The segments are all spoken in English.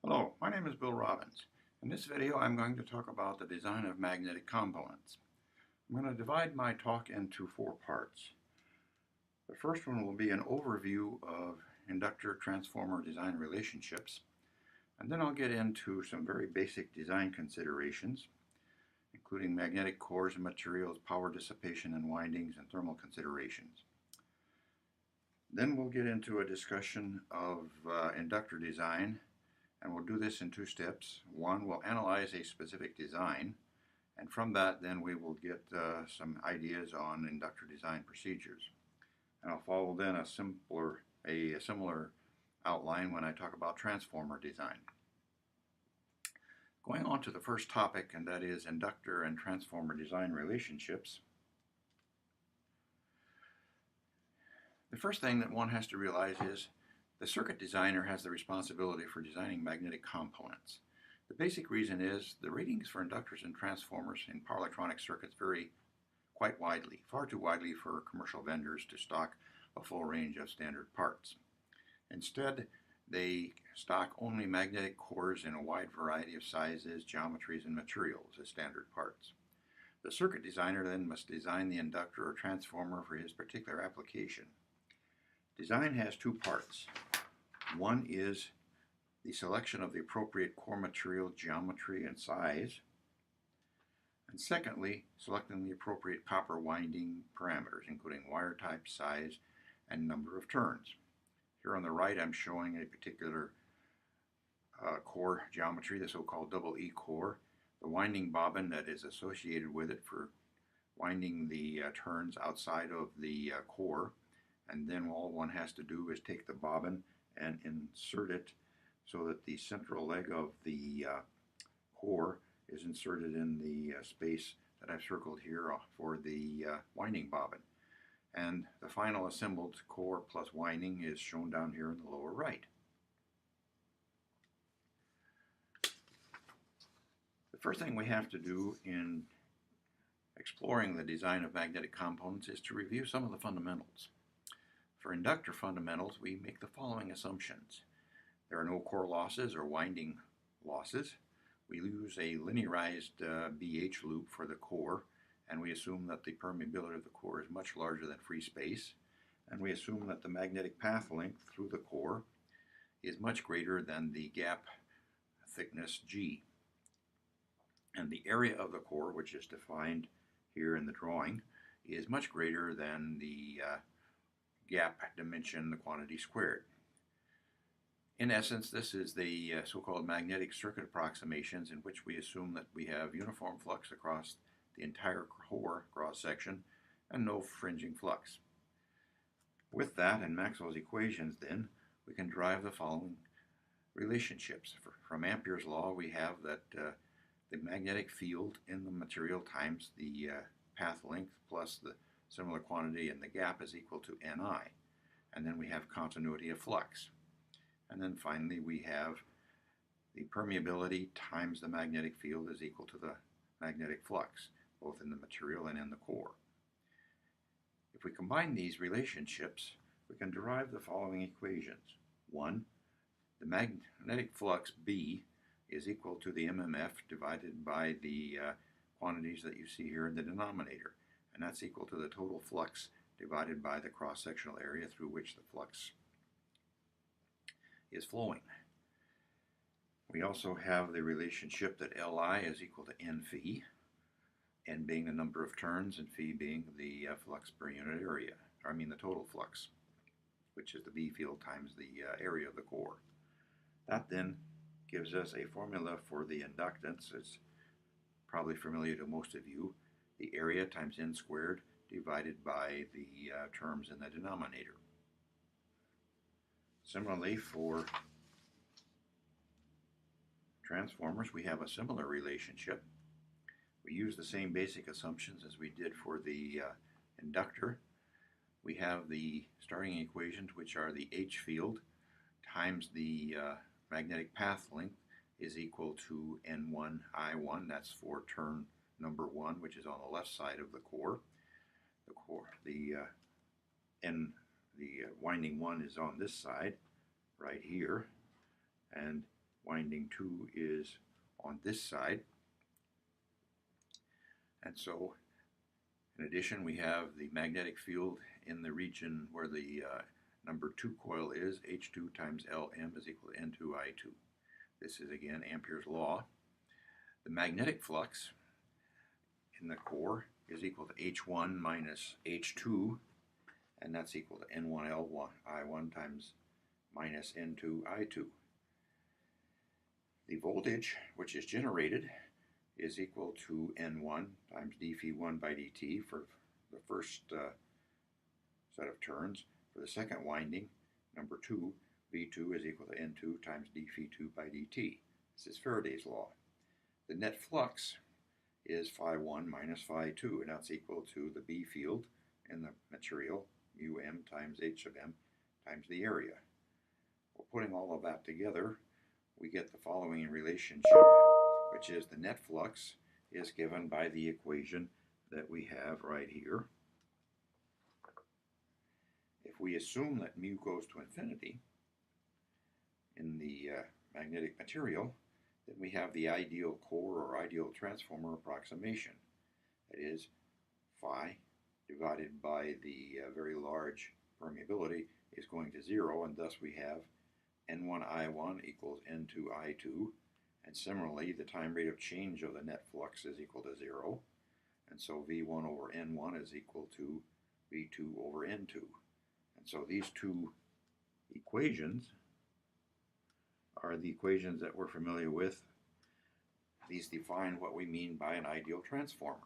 Hello, my name is Bill Robbins. In this video I'm going to talk about the design of magnetic components. I'm going to divide my talk into four parts. The first one will be an overview of inductor transformer design relationships, and then I'll get into some very basic design considerations, including magnetic cores and materials, power dissipation and windings, and thermal considerations. Then we'll get into a discussion of inductor design, and we'll do this in two steps. One, we'll analyze a specific design, and from that then we will get some ideas on inductor design procedures. And I'll follow then a similar outline when I talk about transformer design. Going on to the first topic, and that is inductor and transformer design relationships. The first thing that one has to realize is the circuit designer has the responsibility for designing magnetic components. The basic reason is the ratings for inductors and transformers in power electronic circuits vary quite widely, far too widely for commercial vendors to stock a full range of standard parts. Instead, they stock only magnetic cores in a wide variety of sizes, geometries, and materials as standard parts. The circuit designer then must design the inductor or transformer for his particular application. Design has two parts. One is the selection of the appropriate core material, geometry, and size. And secondly, selecting the appropriate copper winding parameters, including wire type, size, and number of turns. Here on the right, I'm showing a particular core geometry, the so-called double E core, the winding bobbin that is associated with it for winding the turns outside of the core. And then all one has to do is take the bobbin and insert it so that the central leg of the core is inserted in the space that I've circled here for the winding bobbin. And the final assembled core plus winding is shown down here in the lower right. The first thing we have to do in exploring the design of magnetic components is to review some of the fundamentals. For inductor fundamentals, we make the following assumptions. There are no core losses or winding losses. We use a linearized BH loop for the core, and we assume that the permeability of the core is much larger than free space, and we assume that the magnetic path length through the core is much greater than the gap thickness G. And the area of the core, which is defined here in the drawing, is much greater than the gap dimension, the quantity squared. In essence, this is the so-called magnetic circuit approximations, in which we assume that we have uniform flux across the entire core cross-section and no fringing flux. With that and Maxwell's equations, then, we can derive the following relationships. From Ampere's law, we have that the magnetic field in the material times the path length plus the similar quantity in the gap is equal to Ni. And then we have continuity of flux. And then finally we have the permeability times the magnetic field is equal to the magnetic flux, both in the material and in the core. If we combine these relationships, we can derive the following equations. 1. The magnetic flux B is equal to the MMF divided by the quantities that you see here in the denominator. And that's equal to the total flux divided by the cross-sectional area through which the flux is flowing. We also have the relationship that Li is equal to N phi, N being the number of turns and phi being the flux per unit area, the total flux, which is the B field times the area of the core. That then gives us a formula for the inductance. It's probably familiar to most of you. The area times N squared divided by the terms in the denominator. Similarly, for transformers, we have a similar relationship. We use the same basic assumptions as we did for the inductor. We have the starting equations, which are the H field times the magnetic path length is equal to N1 I1. That's for turn number 1, which is on the left side of the core. The winding 1 is on this side, right here, and winding 2 is on this side. And so, in addition, we have the magnetic field in the region where the number 2 coil is. H2 times Lm is equal to N2I2. This is, again, Ampere's law. The magnetic flux in the core is equal to H1 minus H2, and that's equal to N1I1 times minus N2I2. The voltage, which is generated, is equal to N1 times dphi1 by dt for the first set of turns. For the second winding, number 2, V2 is equal to N2 times dphi2 by dt. This is Faraday's law. The net flux is phi1 minus phi2, and that's equal to the B field in the material, mu m times h of m times the area. Well, putting all of that together, we get the following relationship, which is the net flux is given by the equation that we have right here. If we assume that mu goes to infinity in the magnetic material, then we have the ideal core or ideal transformer approximation. That is, phi divided by the very large permeability is going to 0, and thus we have N1I1 equals N2I2, and similarly the time rate of change of the net flux is equal to 0, and so V1 over N1 is equal to V2 over N2. And so these two equations are the equations that we're familiar with. These define what we mean by an ideal transformer.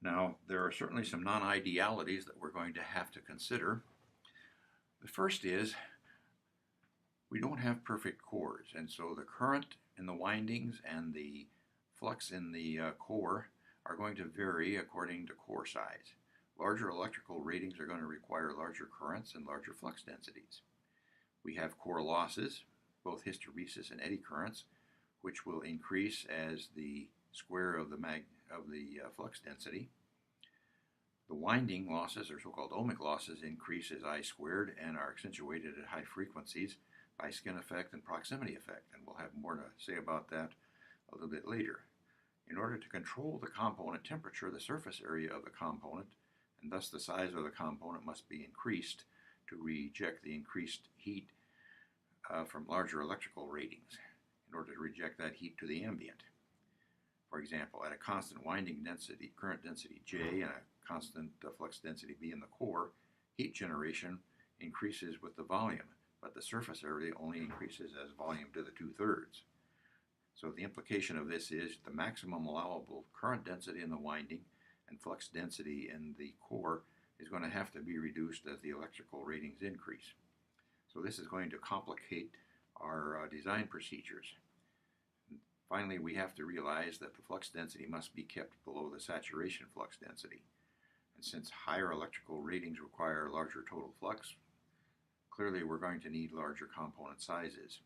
Now, there are certainly some non-idealities that we're going to have to consider. The first is we don't have perfect cores, and so the current in the windings and the flux in the core are going to vary according to core size. Larger electrical ratings are going to require larger currents and larger flux densities. We have core losses, both hysteresis and eddy currents, which will increase as the square of the flux density. The winding losses, or so-called ohmic losses, increase as I squared and are accentuated at high frequencies by skin effect and proximity effect, and we'll have more to say about that a little bit later. In order to control the component temperature, the surface area of the component, and thus the size of the component, must be increased to reject the increased heat from larger electrical ratings, in order to reject that heat to the ambient. For example, at a constant winding density, current density J, and a constant flux density B in the core, heat generation increases with the volume, but the surface area only increases as volume to the 2/3. So the implication of this is the maximum allowable current density in the winding and flux density in the core is going to have to be reduced as the electrical ratings increase. So this is going to complicate our design procedures. And finally, we have to realize that the flux density must be kept below the saturation flux density. And since higher electrical ratings require larger total flux, clearly we're going to need larger component sizes.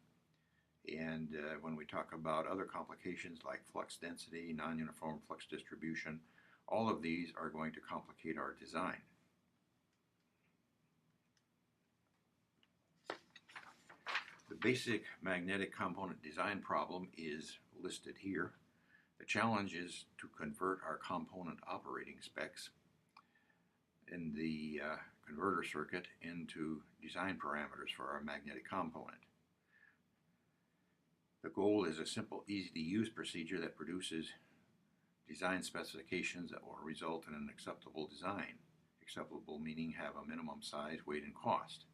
And when we talk about other complications like flux density, non-uniform flux distribution, all of these are going to complicate our design. The basic magnetic component design problem is listed here. The challenge is to convert our component operating specs in the converter circuit into design parameters for our magnetic component. The goal is a simple, easy-to-use procedure that produces design specifications that will result in an acceptable design. Acceptable meaning have a minimum size, weight, and cost.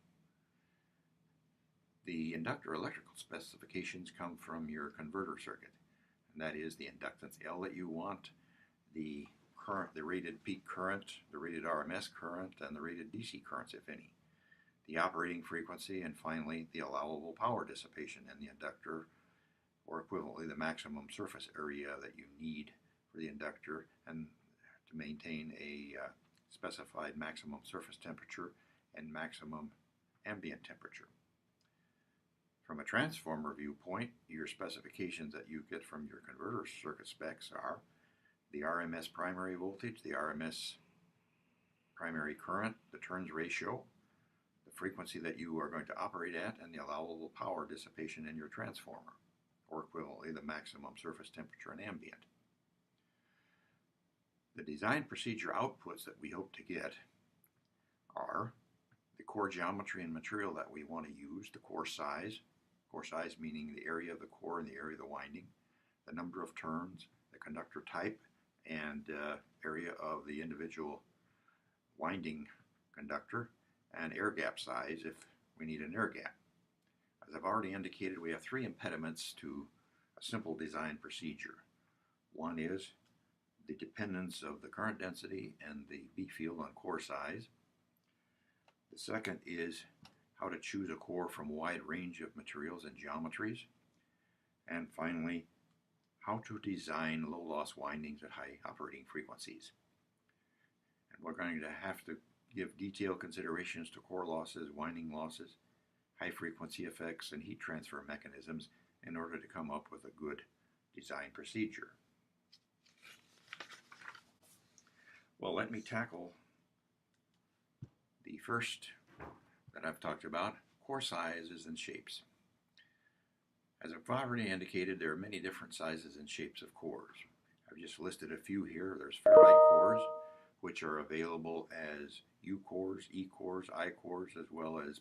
The inductor electrical specifications come from your converter circuit, and that is the inductance L that you want, the current, the rated peak current, the rated RMS current, and the rated DC currents, if any, the operating frequency, and finally the allowable power dissipation in the inductor, or equivalently the maximum surface area that you need for the inductor and to maintain a specified maximum surface temperature and maximum ambient temperature. From a transformer viewpoint, your specifications that you get from your converter circuit specs are the RMS primary voltage, the RMS primary current, the turns ratio, the frequency that you are going to operate at, and the allowable power dissipation in your transformer, or equivalently the maximum surface temperature and ambient. The design procedure outputs that we hope to get are the core geometry and material that we want to use, the core size meaning the area of the core and the area of the winding, the number of turns, the conductor type, and area of the individual winding conductor, and air gap size if we need an air gap. As I've already indicated, we have three impediments to a simple design procedure. One is the dependence of the current density and the B field on core size. The second is how to choose a core from a wide range of materials and geometries. And finally, how to design low loss windings at high operating frequencies. And we're going to have to give detailed considerations to core losses, winding losses, high frequency effects, and heat transfer mechanisms in order to come up with a good design procedure. Well, let me tackle the first that I've talked about, core sizes and shapes. As I've already indicated, there are many different sizes and shapes of cores. I've just listed a few here. There's ferrite cores, which are available as U cores, E cores, I cores, as well as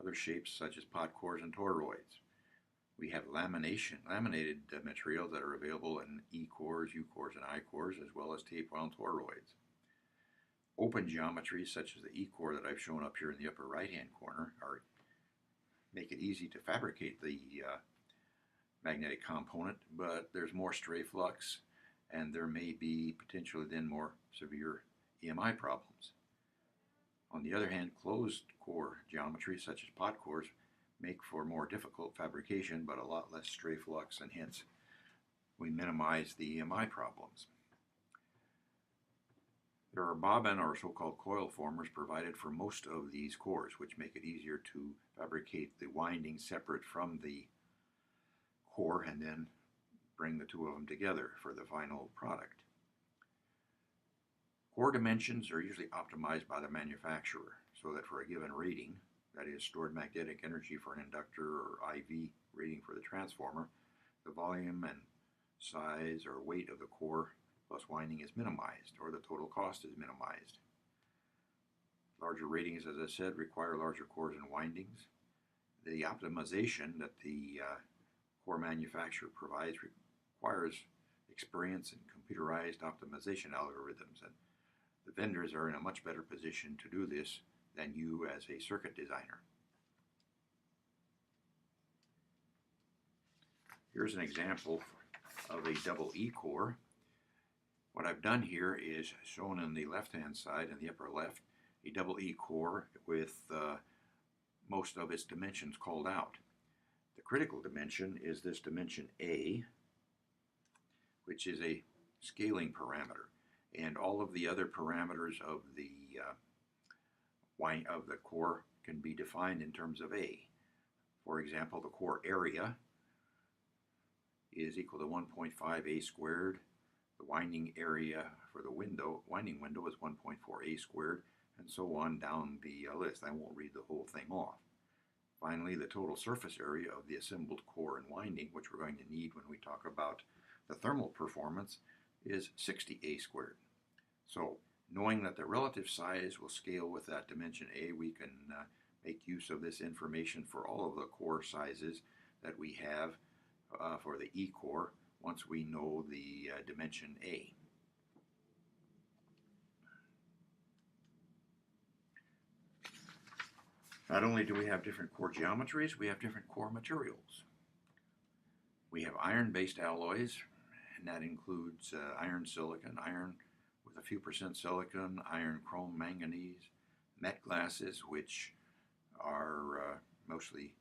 other shapes such as pot cores and toroids. We have laminated materials that are available in E cores, U cores, and I cores, as well as tape wound toroids. Open geometries such as the E core that I've shown up here in the upper right hand corner make it easy to fabricate the magnetic component, but there's more stray flux and there may be potentially then more severe EMI problems. On the other hand, closed core geometries such as pot cores make for more difficult fabrication but a lot less stray flux, and hence we minimize the EMI problems. There are bobbin or so-called coil formers provided for most of these cores, which make it easier to fabricate the winding separate from the core and then bring the two of them together for the final product. Core dimensions are usually optimized by the manufacturer so that for a given rating, that is stored magnetic energy for an inductor or IV rating for the transformer, the volume and size or weight of the core plus winding is minimized, or the total cost is minimized. Larger ratings, as I said, require larger cores and windings. The optimization that the core manufacturer provides requires experience in computerized optimization algorithms, and the vendors are in a much better position to do this than you as a circuit designer. Here's an example of a double E core. What I've done here is shown on the left-hand side, in the upper left, a double E core with most of its dimensions called out. The critical dimension is this dimension A, which is a scaling parameter, and all of the other parameters of the core can be defined in terms of A. For example, the core area is equal to 1.5 A squared. The winding area for the winding window is 1.4 A squared, and so on down the list. I won't read the whole thing off. Finally, the total surface area of the assembled core and winding, which we're going to need when we talk about the thermal performance, is 60 A squared. So, knowing that the relative size will scale with that dimension A, we can make use of this information for all of the core sizes that we have for the E core once we know the dimension A. Not only do we have different core geometries, we have different core materials. We have iron-based alloys, and that includes iron silicon, iron with a few percent silicon, iron chrome manganese, met glasses, which are mostly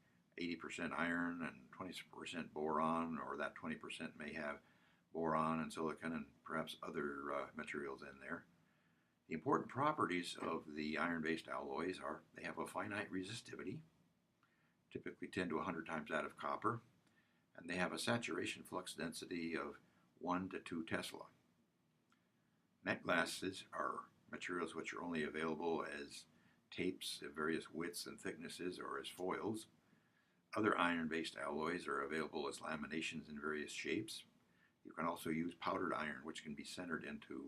80% iron and 20% boron, or that 20% may have boron and silicon and perhaps other materials in there. The important properties of the iron-based alloys are they have a finite resistivity, typically 10 to 100 times that of copper, and they have a saturation flux density of 1 to 2 Tesla. Met glasses are materials which are only available as tapes of various widths and thicknesses or as foils. Other iron-based alloys are available as laminations in various shapes. You can also use powdered iron, which can be centered into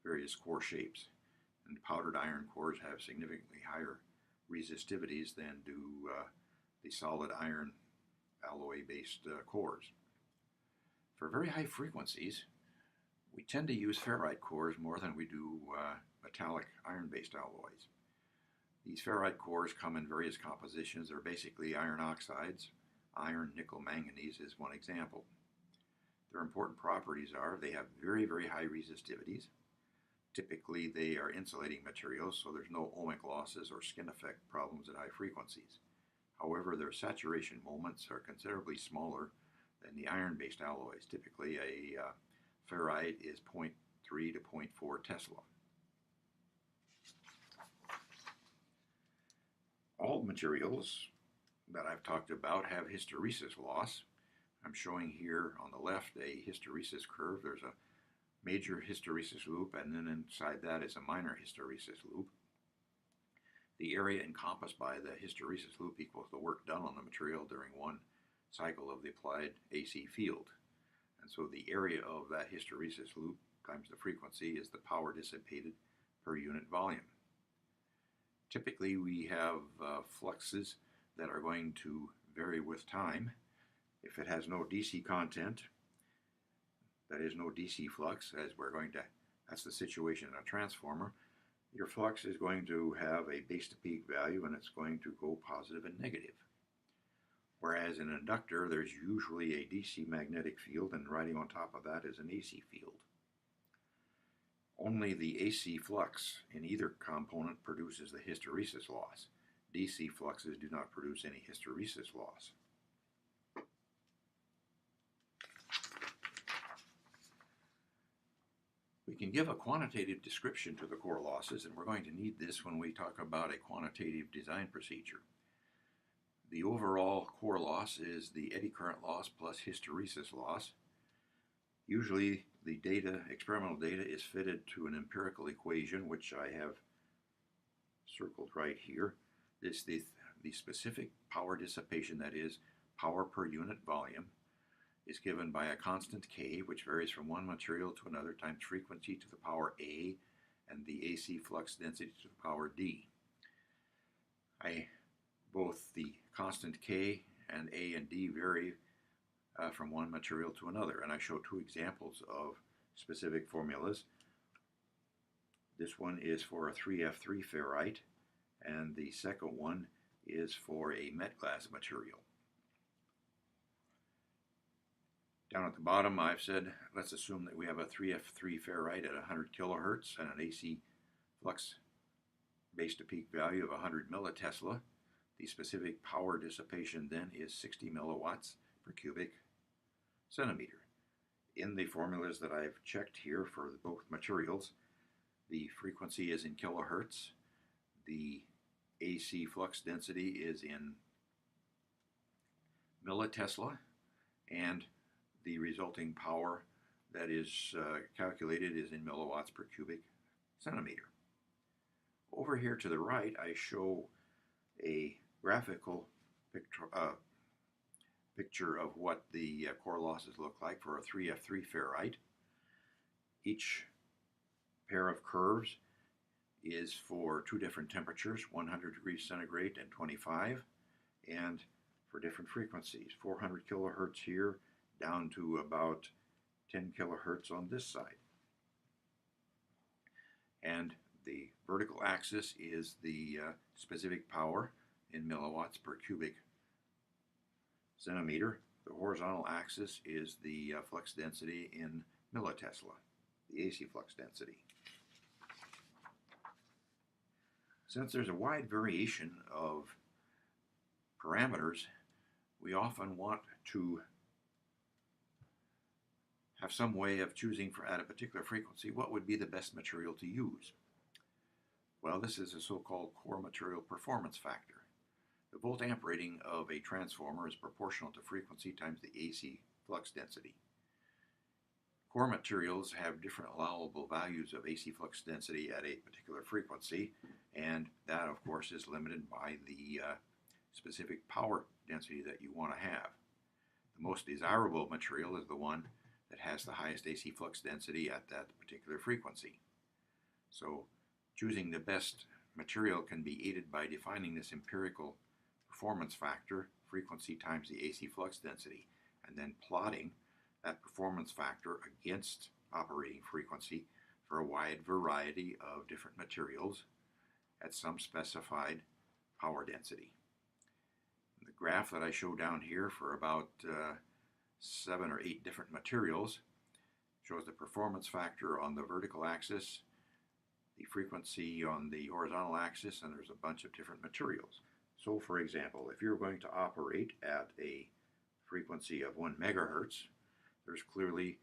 various core shapes. And powdered iron cores have significantly higher resistivities than do the solid iron alloy-based cores. For very high frequencies, we tend to use ferrite cores more than we do metallic iron-based alloys. These ferrite cores come in various compositions. They're basically iron oxides. Iron, nickel, manganese is one example. Their important properties are they have very, very high resistivities. Typically, they are insulating materials, so there's no ohmic losses or skin effect problems at high frequencies. However, their saturation moments are considerably smaller than the iron-based alloys. Typically, a ferrite is 0.3 to 0.4 Tesla. All materials that I've talked about have hysteresis loss. I'm showing here on the left a hysteresis curve. There's a major hysteresis loop, and then inside that is a minor hysteresis loop. The area encompassed by the hysteresis loop equals the work done on the material during one cycle of the applied AC field. And so the area of that hysteresis loop times the frequency is the power dissipated per unit volume. Typically we have fluxes that are going to vary with time. If it has no DC content, that is no DC flux, as that's the situation in a transformer, your flux is going to have a base to peak value and it's going to go positive and negative. Whereas in an inductor, there's usually a DC magnetic field, and riding on top of that is an AC field. Only the AC flux in either component produces the hysteresis loss. DC fluxes do not produce any hysteresis loss. We can give a quantitative description to the core losses, and we're going to need this when we talk about a quantitative design procedure. The overall core loss is the eddy current loss plus hysteresis loss. Usually the experimental data is fitted to an empirical equation, which I have circled right here. This the specific power dissipation, that is power per unit volume, is given by a constant K, which varies from one material to another times frequency to the power A and the AC flux density to the power D. Both the constant K and A and D vary from one material to another, and I show two examples of specific formulas. This one is for a 3F3 ferrite, and the second one is for a met glass material. Down at the bottom, I've said, let's assume that we have a 3F3 ferrite at 100 kilohertz and an AC flux base to peak value of 100 millitesla. The specific power dissipation then is 60 milliwatts per cubic centimeter. In the formulas that I've checked here for both materials, the frequency is in kilohertz, the AC flux density is in millitesla, and the resulting power that is calculated is in milliwatts per cubic centimeter. Over here to the right, I show a graphical picture of what the core losses look like for a 3F3 ferrite. Each pair of curves is for two different temperatures, 100 degrees centigrade and 25, and for different frequencies, 400 kilohertz here down to about 10 kilohertz on this side. And the vertical axis is the specific power in milliwatts per cubic centimeter. The horizontal axis is the flux density in millitesla, the AC flux density. Since there's a wide variation of parameters, we often want to have some way of choosing at a particular frequency what would be the best material to use. Well, this is a so-called core material performance factor. The volt-amp rating of a transformer is proportional to frequency times the AC flux density. Core materials have different allowable values of AC flux density at a particular frequency, and that of course is limited by the specific power density that you want to have. The most desirable material is the one that has the highest AC flux density at that particular frequency. So choosing the best material can be aided by defining this empirical performance factor, frequency times the AC flux density, and then plotting that performance factor against operating frequency for a wide variety of different materials at some specified power density. The graph that I show down here for about 7 or 8 different materials shows the performance factor on the vertical axis, the frequency on the horizontal axis, and there's a bunch of different materials. So for example, if you're going to operate at a frequency of 1 megahertz, there's clearly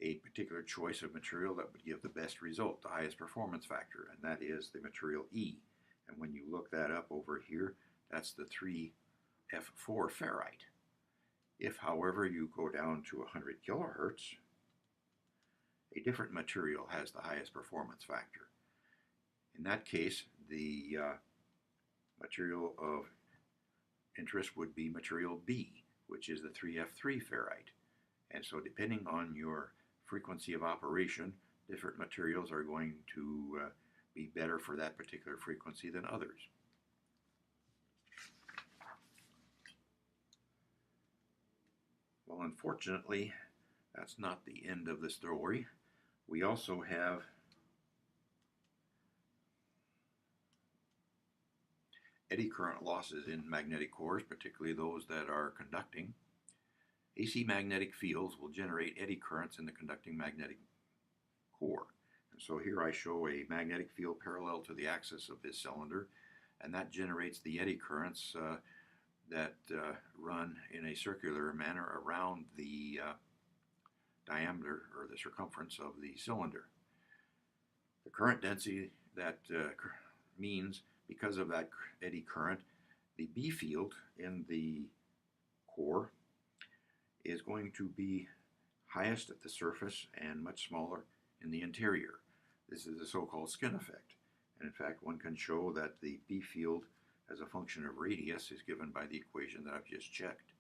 a particular choice of material that would give the best result, the highest performance factor, and that is the material E. And when you look that up over here, that's the 3F4 ferrite. If, however, you go down to 100 kilohertz, a different material has the highest performance factor. In that case, the material of interest would be material B, which is the 3F3 ferrite. And so depending on your frequency of operation, different materials are going to be better for that particular frequency than others. Well, unfortunately, that's not the end of the story. We also have eddy current losses in magnetic cores, particularly those that are conducting. AC magnetic fields will generate eddy currents in the conducting magnetic core. And so here I show a magnetic field parallel to the axis of this cylinder, and that generates the eddy currents that run in a circular manner around the diameter or the circumference of the cylinder. The current density that means, because of that eddy current, the B field in the core is going to be highest at the surface and much smaller in the interior. This is the so-called skin effect. And in fact, one can show that the B field as a function of radius is given by the equation that I've just checked.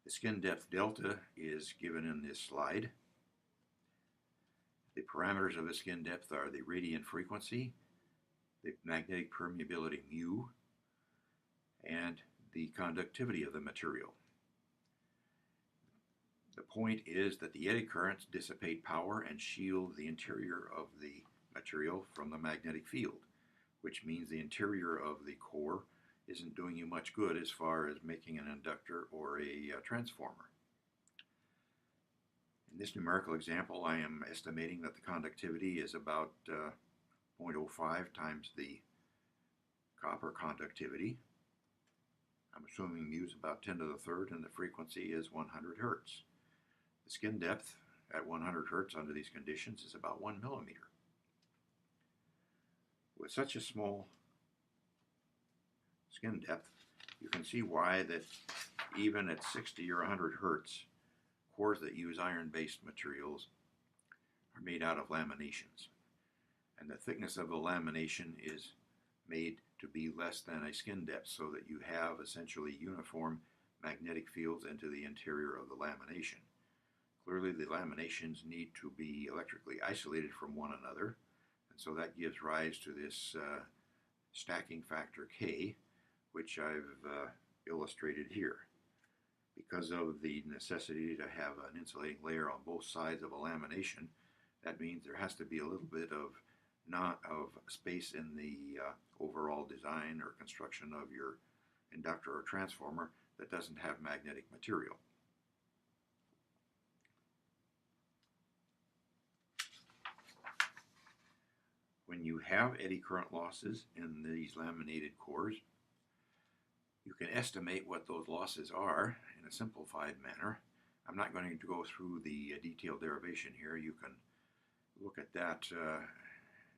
The skin depth delta is given in this slide. The parameters of the skin depth are the radiant frequency, the magnetic permeability mu, and the conductivity of the material. The point is that the eddy currents dissipate power and shield the interior of the material from the magnetic field, which means the interior of the core isn't doing you much good as far as making an inductor or a transformer. In this numerical example, I am estimating that the conductivity is about 0.05 times the copper conductivity. I'm assuming mu is about 10 to the third and the frequency is 100 hertz. The skin depth at 100 hertz under these conditions is about 1 millimeter. With such a small skin depth, you can see why that even at 60 or 100 hertz, cores that use iron-based materials are made out of laminations. And the thickness of the lamination is made to be less than a skin depth so that you have essentially uniform magnetic fields into the interior of the lamination. Clearly, the laminations need to be electrically isolated from one another, and so that gives rise to this stacking factor K, which I've illustrated here. Because of the necessity to have an insulating layer on both sides of a lamination, that means there has to be a little bit of space in the overall design or construction of your inductor or transformer that doesn't have magnetic material. When you have eddy current losses in these laminated cores, you can estimate what those losses are in a simplified manner. I'm not going to go through the detailed derivation here. You can look at that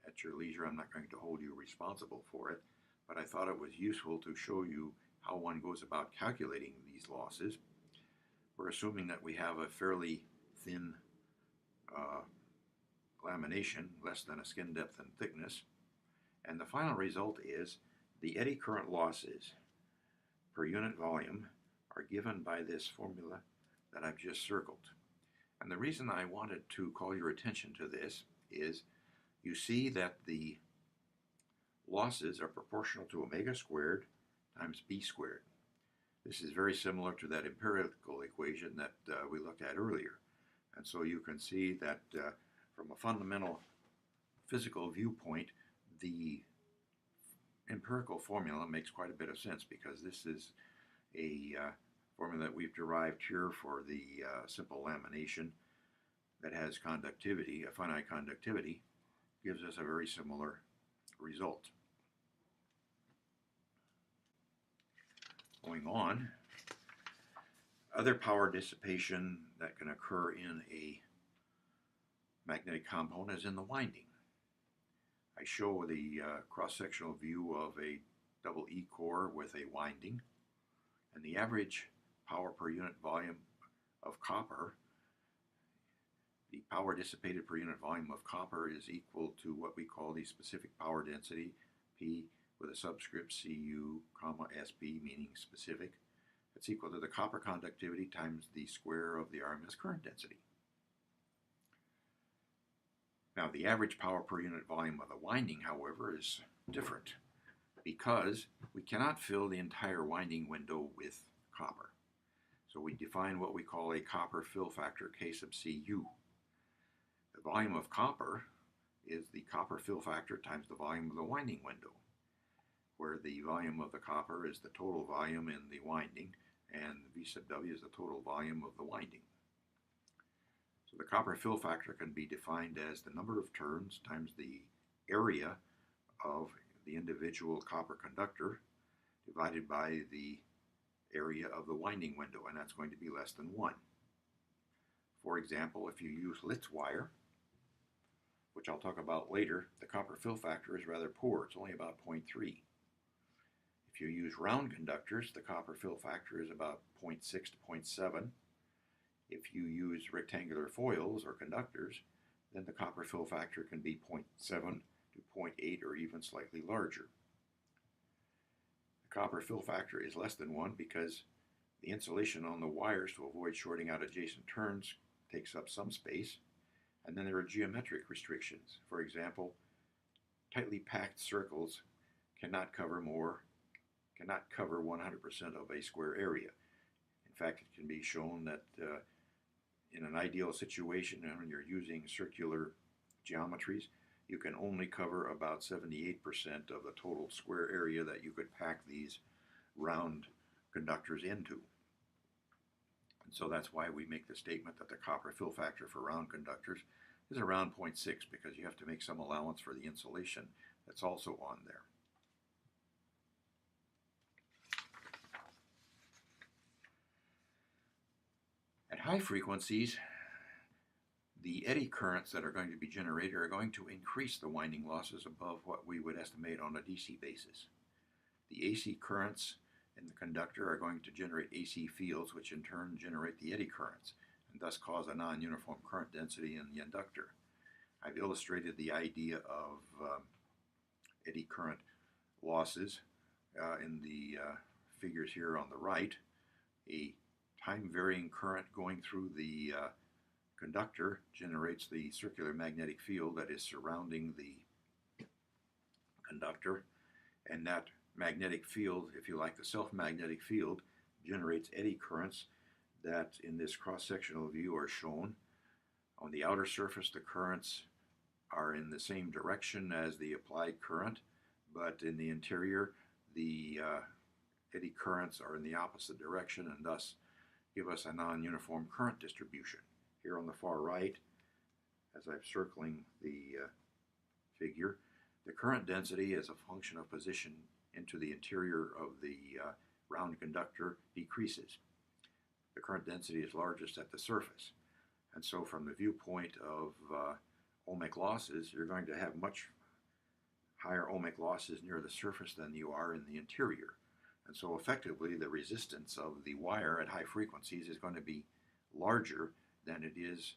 at your leisure. I'm not going to hold you responsible for it, but I thought it was useful to show you how one goes about calculating these losses. We're assuming that we have a fairly thin lamination, less than a skin depth and thickness. And the final result is the eddy current losses per unit volume are given by this formula that I've just circled. And the reason I wanted to call your attention to this is you see that the losses are proportional to omega squared times b squared. This is very similar to that empirical equation that we looked at earlier. And so you can see that from a fundamental physical viewpoint, the empirical formula makes quite a bit of sense, because this is a formula that we've derived here for the simple lamination that has conductivity, a finite conductivity, gives us a very similar result. Going on, other power dissipation that can occur in a magnetic component is in the winding. I show the cross-sectional view of a double E core with a winding, and the average power per unit volume of copper, the power dissipated per unit volume of copper is equal to what we call the specific power density, P with a subscript Cu, comma, Sp, meaning specific. It's equal to the copper conductivity times the square of the RMS current density. Now, the average power per unit volume of the winding, however, is different, because we cannot fill the entire winding window with copper. So we define what we call a copper fill factor, K sub Cu. The volume of copper is the copper fill factor times the volume of the winding window, where the volume of the copper is the total volume in the winding, and V sub W is the total volume of the winding. So the copper fill factor can be defined as the number of turns times the area of the individual copper conductor divided by the area of the winding window, and that's going to be less than 1. For example, if you use Litz wire, which I'll talk about later, the copper fill factor is rather poor. It's only about 0.3. If you use round conductors, the copper fill factor is about 0.6 to 0.7. If you use rectangular foils or conductors, then the copper fill factor can be 0.7 to 0.8 or even slightly larger. The copper fill factor is less than 1 because the insulation on the wires to avoid shorting out adjacent turns takes up some space, and then there are geometric restrictions. For example, tightly packed circles cannot cover 100% of a square area. In fact, it can be shown that in an ideal situation, when you're using circular geometries, you can only cover about 78% of the total square area that you could pack these round conductors into. And so that's why we make the statement that the copper fill factor for round conductors is around 0.6, because you have to make some allowance for the insulation that's also on there. At high frequencies, the eddy currents that are going to be generated are going to increase the winding losses above what we would estimate on a DC basis. The AC currents in the conductor are going to generate AC fields, which in turn generate the eddy currents, and thus cause a non-uniform current density in the inductor. I've illustrated the idea of eddy current losses in the figures here on the right. A time-varying current going through the conductor generates the circular magnetic field that is surrounding the conductor, and that magnetic field, if you like, the self-magnetic field, generates eddy currents that in this cross-sectional view are shown. On the outer surface, the currents are in the same direction as the applied current, but in the interior, the eddy currents are in the opposite direction and thus give us a non-uniform current distribution. Here on the far right, as I'm circling the figure, the current density as a function of position into the interior of the round conductor decreases. The current density is largest at the surface. And so from the viewpoint of ohmic losses, you're going to have much higher ohmic losses near the surface than you are in the interior. And so effectively the resistance of the wire at high frequencies is going to be larger than it is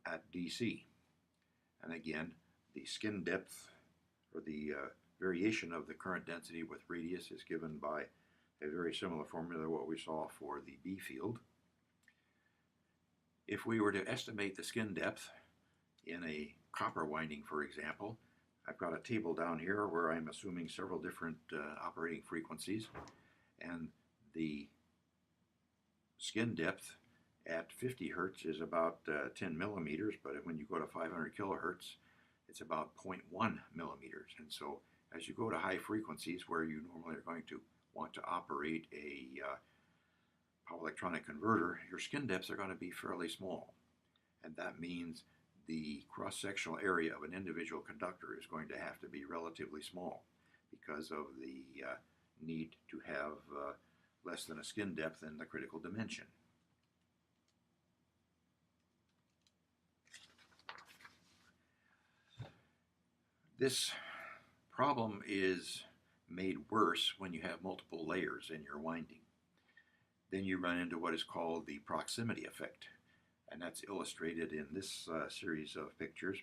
at DC. And again, the skin depth, or the variation of the current density with radius, is given by a very similar formula to what we saw for the B field. If we were to estimate the skin depth in a copper winding, for example, I've got a table down here where I'm assuming several different operating frequencies, and the skin depth at 50 hertz is about 10 millimeters, but when you go to 500 kilohertz, it's about 0.1 millimeters. And so as you go to high frequencies where you normally are going to want to operate a power electronic converter, your skin depths are going to be fairly small. And that means the cross-sectional area of an individual conductor is going to have to be relatively small because of the need to have less than a skin depth in the critical dimension. This problem is made worse when you have multiple layers in your winding. Then you run into what is called the proximity effect, and that's illustrated in this series of pictures.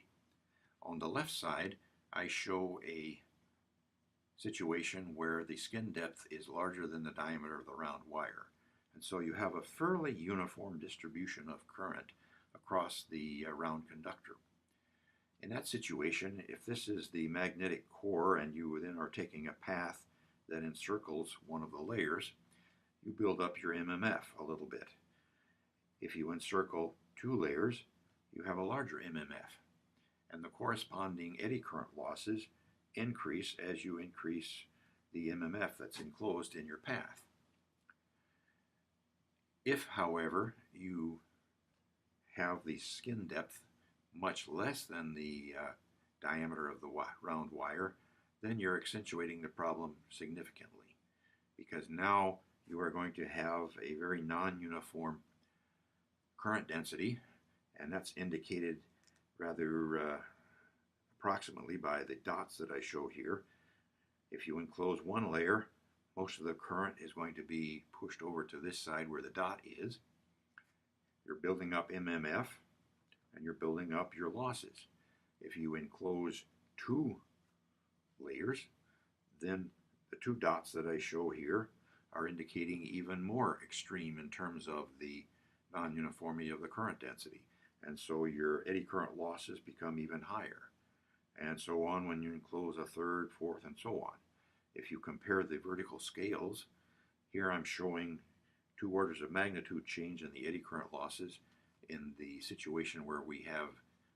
On the left side, I show a situation where the skin depth is larger than the diameter of the round wire. And so you have a fairly uniform distribution of current across the round conductor. In that situation, if this is the magnetic core and you then are taking a path that encircles one of the layers, you build up your MMF a little bit. If you encircle two layers, you have a larger MMF, and the corresponding eddy current losses increase as you increase the MMF that's enclosed in your path. If, however, you have the skin depth much less than the diameter of the round wire, then you're accentuating the problem significantly, because now you are going to have a very non-uniform current density, and that's indicated rather approximately by the dots that I show here. If you enclose one layer, most of the current is going to be pushed over to this side where the dot is. You're building up MMF, and you're building up your losses. If you enclose two layers, then the two dots that I show here are indicating even more extreme in terms of the non-uniformity of the current density. And so your eddy current losses become even higher. And so on when you enclose a third, fourth, and so on. If you compare the vertical scales, here I'm showing 2 orders of magnitude change in the eddy current losses in the situation where we have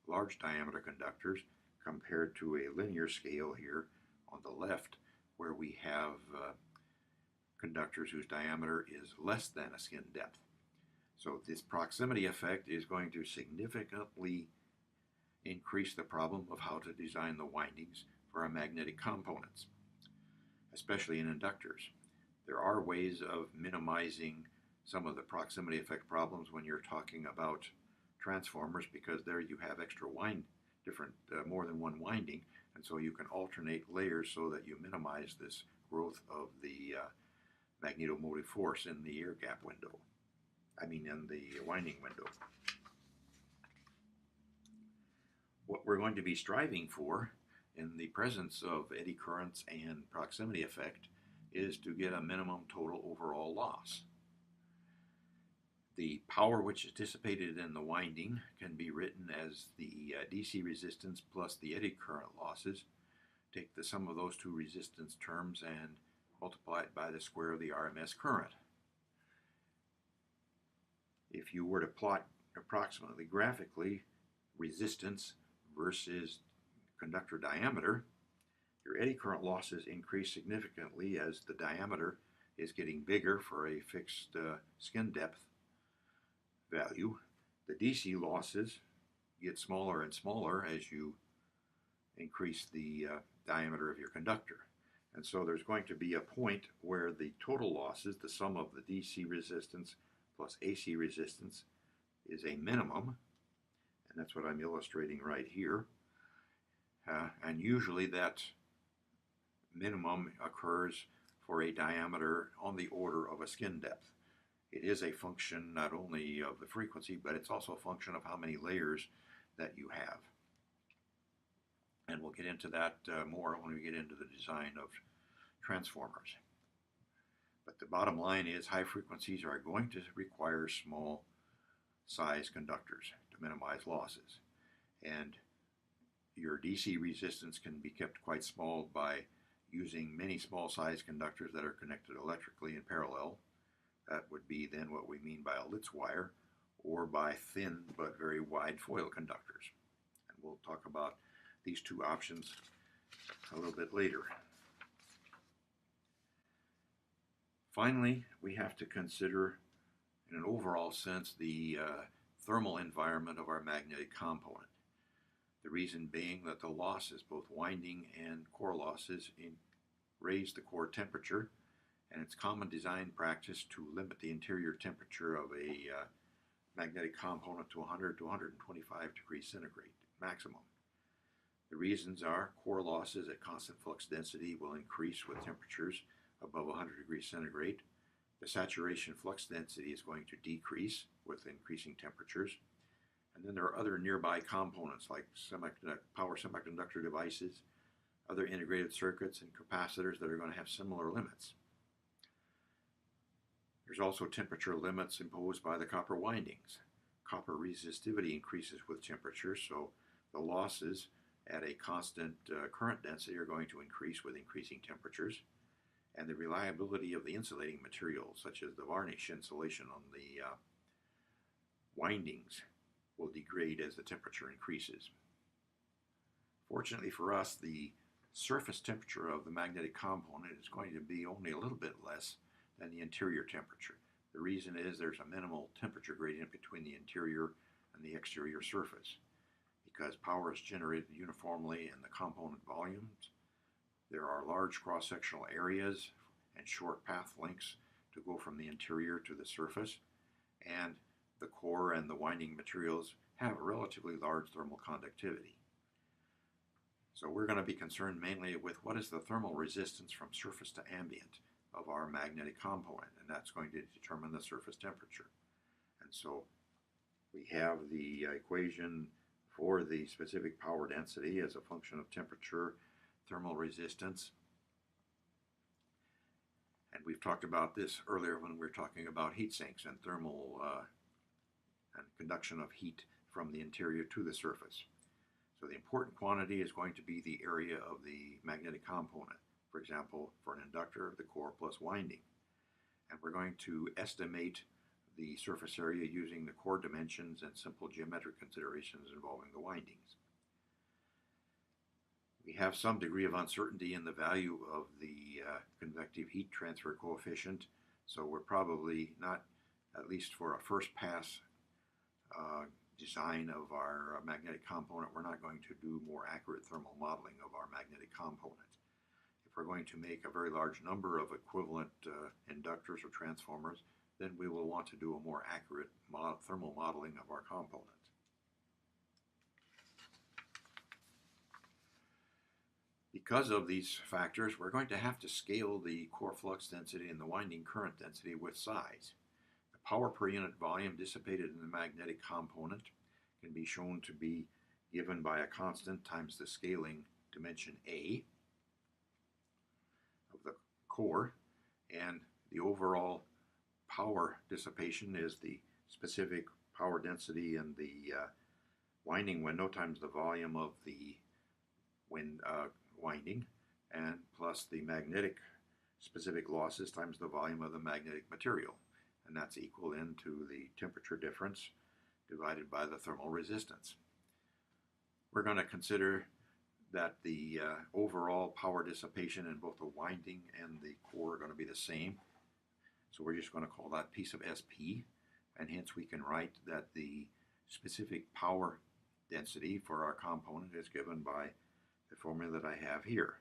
large diameter conductors compared to a linear scale here on the left where we have conductors whose diameter is less than a skin depth. So this proximity effect is going to significantly increase the problem of how to design the windings for our magnetic components, especially in inductors. There are ways of minimizing some of the proximity effect problems when you're talking about transformers, because there you have extra more than one winding, and so you can alternate layers so that you minimize this growth of the magnetomotive force in the air gap window. In the winding window. What we're going to be striving for in the presence of eddy currents and proximity effect is to get a minimum total overall loss. The power which is dissipated in the winding can be written as the DC resistance plus the eddy current losses. Take the sum of those two resistance terms and multiply it by the square of the RMS current. If you were to plot approximately graphically resistance versus conductor diameter, your eddy current losses increase significantly as the diameter is getting bigger for a fixed skin depth value. The DC losses get smaller and smaller as you increase the diameter of your conductor. And so there's going to be a point where the total losses, the sum of the DC resistance plus AC resistance, is a minimum, and that's what I'm illustrating right here. And usually that minimum occurs for a diameter on the order of a skin depth. It is a function not only of the frequency, but it's also a function of how many layers that you have. And we'll get into that more when we get into the design of transformers. But the bottom line is high frequencies are going to require small size conductors to minimize losses. And your DC resistance can be kept quite small by using many small size conductors that are connected electrically in parallel. That would be then what we mean by a Litz wire, or by thin but very wide foil conductors. And we'll talk about these two options a little bit later. Finally, we have to consider, in an overall sense, the thermal environment of our magnetic component. The reason being that the losses, both winding and core losses, raise the core temperature, and it's common design practice to limit the interior temperature of a magnetic component to 100 to 125 degrees centigrade maximum. The reasons are core losses at constant flux density will increase with temperatures above 100 degrees centigrade. The saturation flux density is going to decrease with increasing temperatures. And then there are other nearby components like power semiconductor devices, other integrated circuits and capacitors that are going to have similar limits. There's also temperature limits imposed by the copper windings. Copper resistivity increases with temperature, so the losses at a constant current density are going to increase with increasing temperatures. And the reliability of the insulating materials, such as the varnish insulation on the windings, will degrade as the temperature increases. Fortunately for us, the surface temperature of the magnetic component is going to be only a little bit less than the interior temperature. The reason is there's a minimal temperature gradient between the interior and the exterior surface. Because power is generated uniformly in the component volumes, there are large cross-sectional areas and short path lengths to go from the interior to the surface, and the core and the winding materials have a relatively large thermal conductivity. So we're going to be concerned mainly with what is the thermal resistance from surface to ambient of our magnetic component, and that's going to determine the surface temperature. And so we have the equation for the specific power density as a function of temperature, thermal resistance. And we've talked about this earlier when we were talking about heat sinks and thermal and conduction of heat from the interior to the surface. So the important quantity is going to be the area of the magnetic component. For example, for an inductor, the core plus winding. And we're going to estimate the surface area using the core dimensions and simple geometric considerations involving the windings. We have some degree of uncertainty in the value of the convective heat transfer coefficient, so we're probably not, at least for a first pass design of our magnetic component, we're not going to do more accurate thermal modeling of our magnetic component. If we're going to make a very large number of equivalent inductors or transformers, then we will want to do a more accurate thermal modeling of our component. Because of these factors, we're going to have to scale the core flux density and the winding current density with size. The power per unit volume dissipated in the magnetic component can be shown to be given by a constant times the scaling dimension A of the core, and the overall power dissipation is the specific power density in the winding window times the volume of the winding, and plus the magnetic specific losses times the volume of the magnetic material. And that's equal into the temperature difference divided by the thermal resistance. We're going to consider that the overall power dissipation in both the winding and the core are going to be the same. So we're just going to call that piece of SP, and hence we can write that the specific power density for our component is given by the formula that I have here.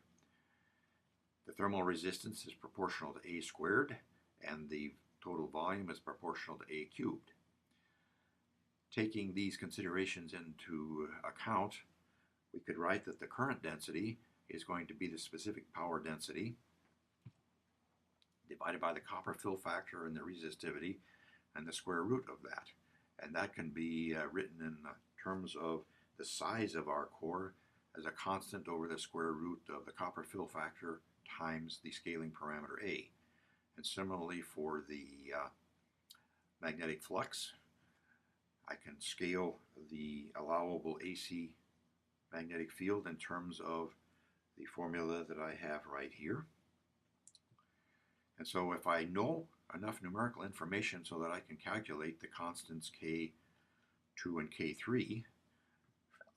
The thermal resistance is proportional to A squared, and the total volume is proportional to A cubed. Taking these considerations into account, we could write that the current density is going to be the specific power density divided by the copper fill factor and the resistivity and the square root of that. And that can be written in terms of the size of our core as a constant over the square root of the copper fill factor times the scaling parameter A. And similarly for the magnetic flux, I can scale the allowable AC magnetic field in terms of the formula that I have right here. And so if I know enough numerical information so that I can calculate the constants K2 and K3,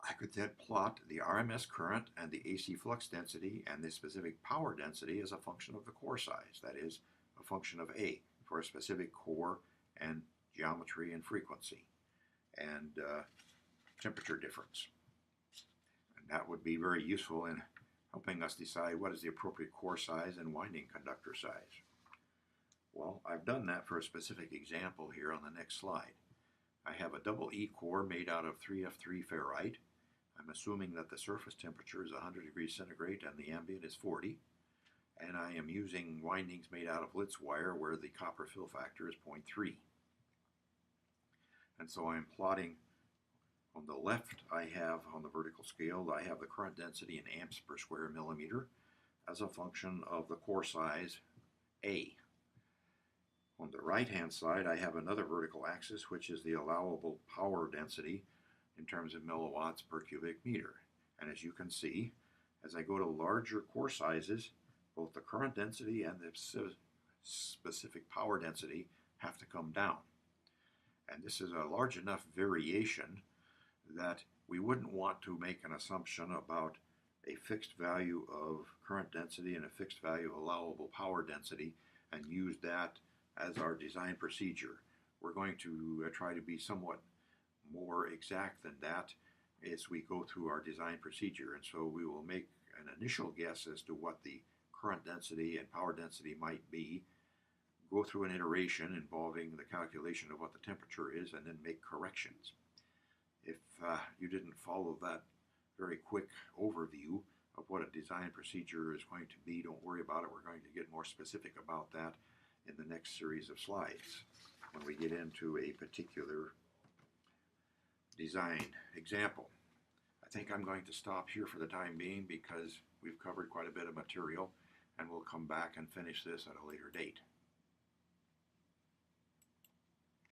I could then plot the RMS current and the AC flux density and the specific power density as a function of the core size, that is, a function of A for a specific core and geometry and frequency and temperature difference. And that would be very useful in helping us decide what is the appropriate core size and winding conductor size. Well, I've done that for a specific example here on the next slide. I have a double E core made out of 3F3 ferrite. I'm assuming that the surface temperature is 100 degrees centigrade and the ambient is 40. And I am using windings made out of Litz wire where the copper fill factor is 0.3. And so I'm plotting, on the left I have, on the vertical scale, I have the current density in amps per square millimeter as a function of the core size A. On the right hand side I have another vertical axis which is the allowable power density in terms of milliwatts per cubic meter. And as you can see, as I go to larger core sizes, both the current density and the specific power density have to come down. And this is a large enough variation that we wouldn't want to make an assumption about a fixed value of current density and a fixed value of allowable power density and use that as our design procedure. We're going to try to be somewhat more exact than that as we go through our design procedure. And so we will make an initial guess as to what the current density and power density might be, go through an iteration involving the calculation of what the temperature is, and then make corrections. If you didn't follow that very quick overview of what a design procedure is going to be, don't worry about it. We're going to get more specific about that in the next series of slides when we get into a particular design example. I think I'm going to stop here for the time being because we've covered quite a bit of material, and we'll come back and finish this at a later date.